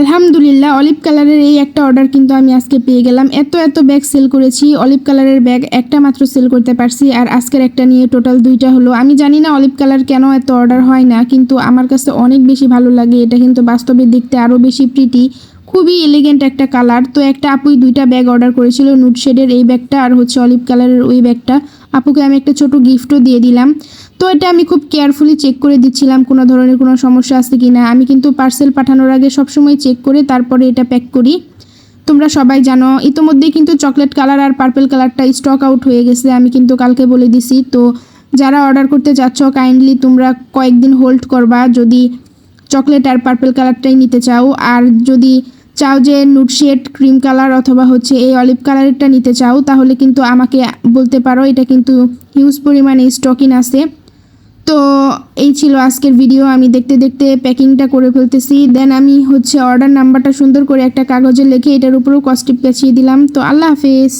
আলহামদুলিল্লাহ অলিভ কালারের এই একটা অর্ডার কিন্তু আমি আজকে পেয়ে গেলাম। এত ব্যাগ সেল করেছি, অলিভ কালারের ব্যাগ একটা মাত্র সেল করতে পারছি, আর আজকের একটা নিয়ে টোটাল 2টা হলো। আমি জানি না অলিভ কালার কেন এত অর্ডার হয় না, কিন্তু আমার কাছে অনেক বেশি ভালো লাগে। এটা কিন্তু বাস্তবে দেখতে আরও বেশি প্রিটি, খুবই এলিগেন্ট একটা কালার। তো একটা আপুই 2টা ব্যাগ অর্ডার করেছিল, নুড শেডের এই ব্যাগটা আর হচ্ছে অলিভ কালারের ওই ব্যাগটা। আপুকে আমি একটা ছোট গিফটও দিয়ে দিলাম। তো এটা আমি খুব কেয়ারফুলি চেক করে দিচ্ছিলাম কোনো ধরনের কোনো সমস্যা আছে কি না। আমি কিন্তু পার্সেল পাঠানোর আগে সবসময় চেক করে তারপরে এটা প্যাক করি। তোমরা সবাই জানো ইতোমধ্যেই কিন্তু চকলেট কালার আর পার্পল কালারটা স্টক আউট হয়ে গেছে, আমি কিন্তু কালকে বলে দিছি। তো যারা অর্ডার করতে যাচ্ছ কাইন্ডলি তোমরা কয়েকদিন হোল্ড করবা যদি চকলেট আর পার্পল কালারটাই নিতে চাও। আর যদি চাও যে নুড শেড ক্রিম কালার অথবা হচ্ছে এই অলিভ কালারেরটা নিতে চাও, তাহলে কিন্তু আমাকে বলতে পারো, এটা কিন্তু হিউজ পরিমাণে স্টকিং আছে। তো এই ছিল আজকের ভিডিও। আমি দেখতে দেখতে প্যাকিংটা করে ফেলতেছি, দেন আমি হচ্ছে অর্ডার নাম্বারটা সুন্দর করে একটা কাগজে লিখে এটার উপরেও কস্টিপ পেঁচিয়ে দিলাম। তো আল্লাহ হাফেজ।